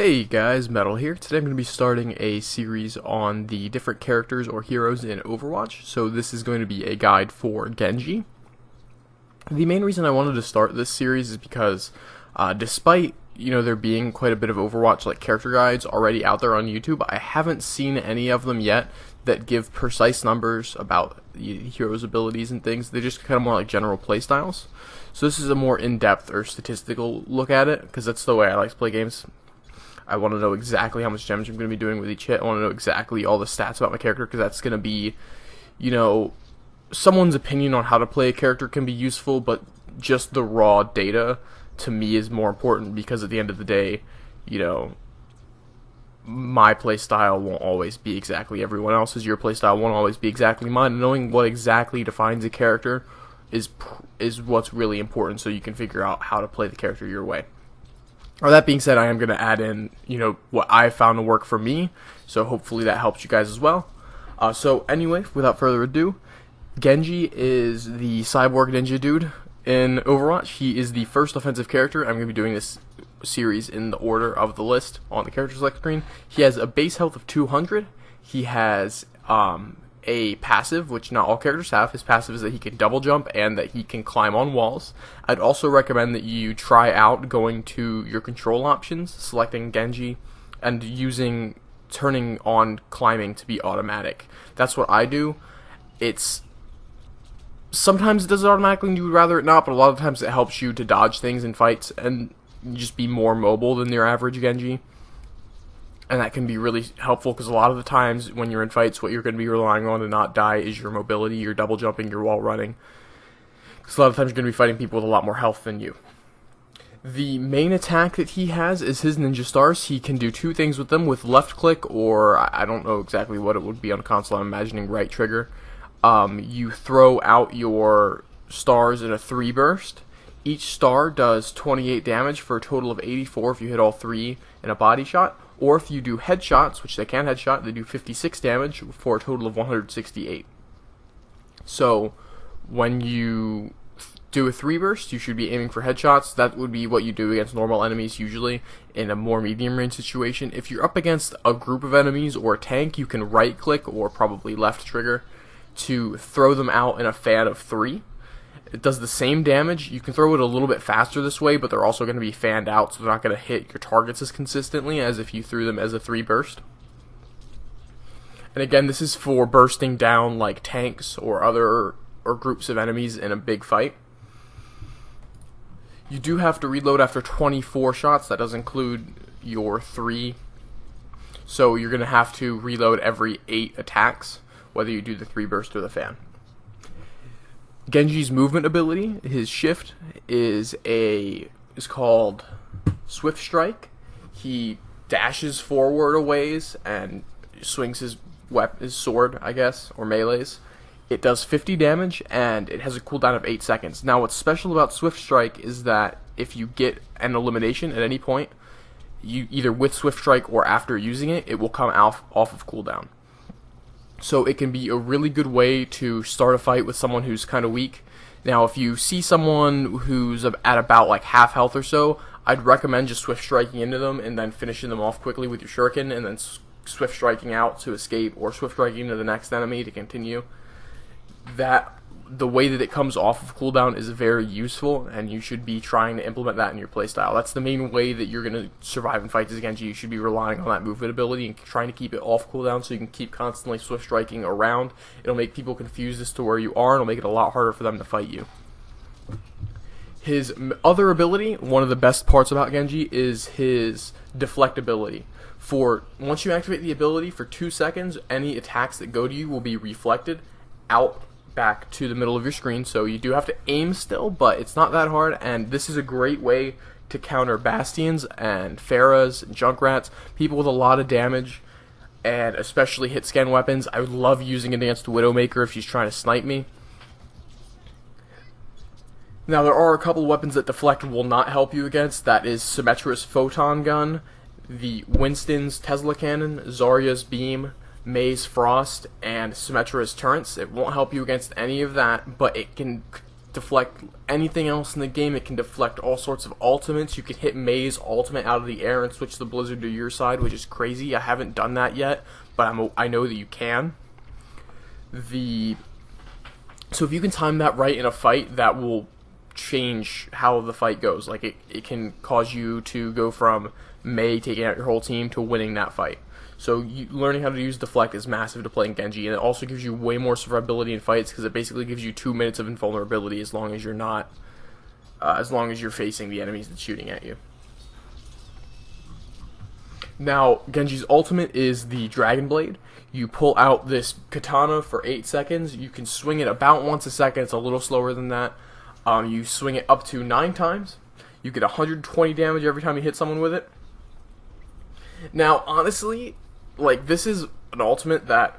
Hey guys, Metal here. Today I'm going to be starting a series on the different characters or heroes in Overwatch. So this is going to be a guide for Genji. The main reason I wanted to start this series is because despite there being quite a bit of Overwatch character guides already out there on YouTube, I haven't seen any of them yet that give precise numbers about the heroes' abilities and things. They just kind of more like general playstyles. So this is a more in-depth or statistical look at it, because that's the way I like to play games. I want to know exactly how much damage I'm going to be doing with each hit. I want to know exactly all the stats about my character, because that's going to be, someone's opinion on how to play a character can be useful, but just the raw data to me is more important, because at the end of the day, my playstyle won't always be exactly everyone else's. Your playstyle won't always be exactly mine. And knowing what exactly defines a character is what's really important, so you can figure out how to play the character your way. That being said, I am going to add in, what I found to work for me, so hopefully that helps you guys as well. So anyway, without further ado, Genji is the cyborg ninja dude in Overwatch. He is the first offensive character. I'm going to be doing this series in the order of the list on the character select screen. He has a base health of 200. He has a passive, which not all characters have. His passive is that he can double jump and that he can climb on walls. I'd also recommend that you try out going to your control options, selecting Genji, and turning on climbing to be automatic. That's what I do. Sometimes it does it automatically and you would rather it not, but a lot of times it helps you to dodge things in fights and just be more mobile than your average Genji. And that can be really helpful, because a lot of the times when you're in fights, what you're going to be relying on to not die is your mobility, your double jumping, your wall running. Because a lot of times you're going to be fighting people with a lot more health than you. The main attack that he has is his ninja stars. He can do two things with them, with left click, or I don't know exactly what it would be on console. I'm imagining right trigger. You throw out your stars in a 3 burst. Each star does 28 damage for a total of 84 if you hit all 3 in a body shot. Or if you do headshots, which they can headshot, they do 56 damage for a total of 168. So when you do a 3 burst, you should be aiming for headshots. That would be what you do against normal enemies usually in a more medium range situation. If you're up against a group of enemies or a tank, you can right click or probably left trigger to throw them out in a fan of 3. It does the same damage. You can throw it a little bit faster this way, but they're also going to be fanned out, so they're not going to hit your targets as consistently as if you threw them as a 3 burst. And again, this is for bursting down like tanks or groups of enemies in a big fight. You do have to reload after 24 shots. That does include your 3. So you're going to have to reload every 8 attacks, whether you do the 3 burst or the fan. Genji's movement ability, his shift, is called Swift Strike. He dashes forward a ways and swings his sword, I guess, or melees. It does 50 damage, and it has a cooldown of 8 seconds. Now, what's special about Swift Strike is that if you get an elimination at any point, you either with Swift Strike or after using it, it will come off of cooldown. So it can be a really good way to start a fight with someone who's kind of weak. Now, if you see someone who's at about like half health or so, I'd recommend just swift striking into them and then finishing them off quickly with your shuriken, and then swift striking out to escape, or swift striking into the next enemy to continue. The way that it comes off of cooldown is very useful, and you should be trying to implement that in your playstyle. That's the main way that you're going to survive in fights as Genji. You should be relying on that movement ability and trying to keep it off cooldown so you can keep constantly swift striking around. It'll make people confused as to where you are, and it'll make it a lot harder for them to fight you. His other ability, one of the best parts about Genji, is his deflect ability. Once you activate the ability for 2 seconds, any attacks that go to you will be reflected out back to the middle of your screen. So you do have to aim still, but it's not that hard, and this is a great way to counter Bastions and Pharahs and Junkrats, people with a lot of damage, and especially hit scan weapons. I would love using it against Widowmaker if she's trying to snipe me. Now, there are a couple of weapons that deflect will not help you against. That is Symmetra's Photon Gun, the Winston's Tesla Cannon, Zarya's Beam, Mei's Frost, and Symmetra's Turrets. It won't help you against any of that, but it can deflect anything else in the game. It can deflect all sorts of ultimates. You can hit Mei's ultimate out of the air and switch the blizzard to your side, which is crazy. I haven't done that yet, but I know that you can. So if you can time that right in a fight, that will change how the fight goes. Like it can cause you to go from Mei taking out your whole team to winning that fight. So learning how to use deflect is massive to playing Genji, and it also gives you way more survivability in fights because it basically gives you 2 minutes of invulnerability as long as you're not, as long as you're facing the enemies that's shooting at you. Now, Genji's ultimate is the Dragon Blade. You pull out this katana for 8 seconds. You can swing it about once a second. It's a little slower than that. You swing it up to 9 times. You get 120 damage every time you hit someone with it. Now, honestly, like, this is an ultimate that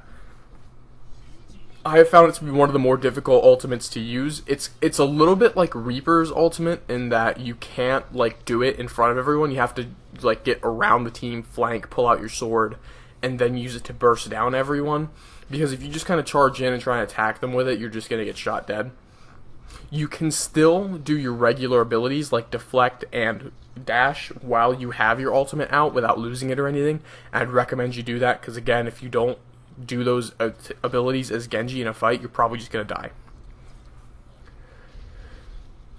I have found it to be one of the more difficult ultimates to use. It's a little bit like Reaper's ultimate in that you can't, like, do it in front of everyone. You have to, like, get around the team, flank, pull out your sword, and then use it to burst down everyone. Because if you just kind of charge in and try and attack them with it, you're just going to get shot dead. You can still do your regular abilities like deflect and dash while you have your ultimate out without losing it or anything. I'd recommend you do that because, again, if you don't do those abilities as Genji in a fight, you're probably just going to die.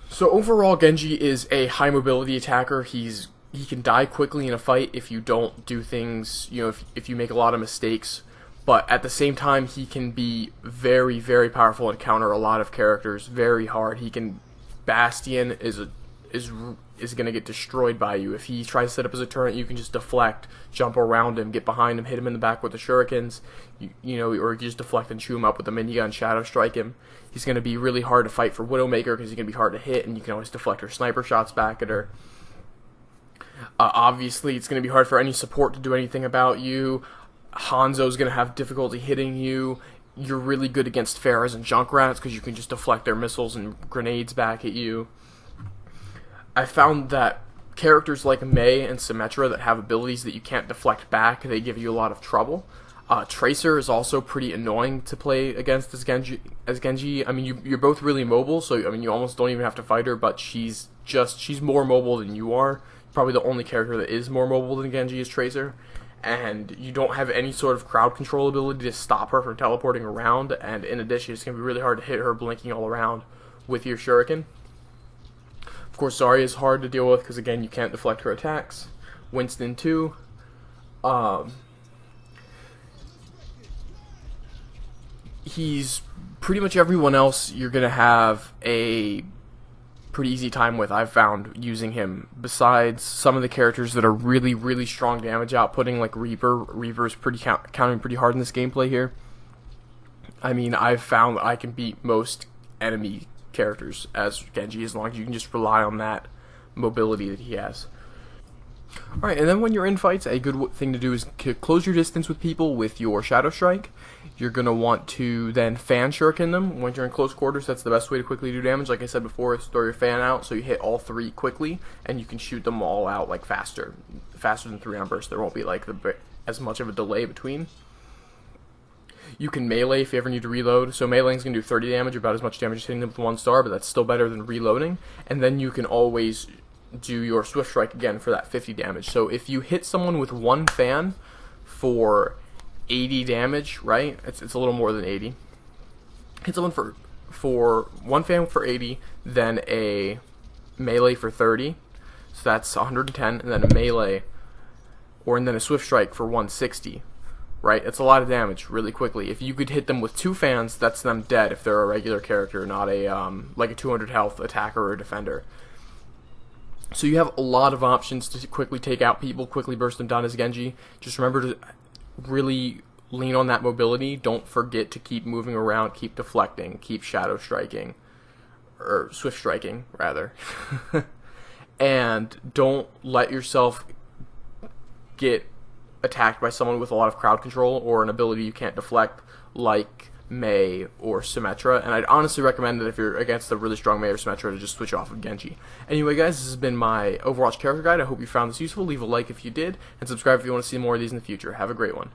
So overall, Genji is a high mobility attacker. He can die quickly in a fight if you don't do things, if you make a lot of mistakes. But at the same time, he can be very, very powerful and counter a lot of characters very hard. Bastion is going to get destroyed by you. If he tries to set up as a turret, you can just deflect, jump around him, get behind him, hit him in the back with the shurikens, or you just deflect and chew him up with the minigun, shadow strike him. He's going to be really hard to fight for Widowmaker because he's going to be hard to hit, and you can always deflect her sniper shots back at her. Obviously, it's going to be hard for any support to do anything about you. Hanzo's going to have difficulty hitting you. You're really good against Pharahs and Junkrats because you can just deflect their missiles and grenades back at you. I found that characters like Mei and Symmetra that have abilities that you can't deflect back, they give you a lot of trouble. Tracer is also pretty annoying to play against as Genji. I mean, you're both really mobile, so I mean, you almost don't even have to fight her, but she's more mobile than you are. Probably the only character that is more mobile than Genji is Tracer. And you don't have any sort of crowd control ability to stop her from teleporting around, and in addition, it's going to be really hard to hit her blinking all around with your shuriken. Of course, Zarya is hard to deal with because, again, you can't deflect her attacks. Winston, too. He's pretty much everyone else you're going to have a pretty easy time with, I've found, using him. Besides some of the characters that are really, really strong damage outputting, like Reaper. Reaper's countering pretty hard in this gameplay here. I mean, I've found that I can beat most enemy characters as Genji as long as you can just rely on that mobility that he has. Alright, and then when you're in fights, a good thing to do is to close your distance with people with your Shadow Strike. You're going to want to then fan shuriken them. When you're in close quarters, that's the best way to quickly do damage. Like I said before, is throw your fan out so you hit all 3 quickly, and you can shoot them all out like faster than 3-round burst. There won't be like as much of a delay between. You can melee if you ever need to reload. So meleeing is going to do 30 damage, about as much damage as hitting them with 1 star, but that's still better than reloading. And then you can always do your Swift Strike again for that 50 damage. So if you hit someone with 1 fan for 80 damage, right? It's a little more than 80. Hit someone for 1 fan for 80, then a melee for 30. So that's 110, and then a melee, and then a Swift Strike for 160. Right? It's a lot of damage really quickly. If you could hit them with 2 fans, that's them dead if they're a regular character, not a like a 200 health attacker or defender. So you have a lot of options to quickly take out people, quickly burst them down as Genji. Just remember to really lean on that mobility. Don't forget to keep moving around, keep deflecting, keep shadow striking, or swift striking, rather. And don't let yourself get attacked by someone with a lot of crowd control or an ability you can't deflect, like Mei or Symmetra. And I'd honestly recommend that if you're against a really strong Mei or Symmetra to just switch off of Genji. Anyway, guys, this has been my Overwatch character guide. I hope you found this useful. Leave a like if you did, and subscribe if you want to see more of these in the future. Have a great one.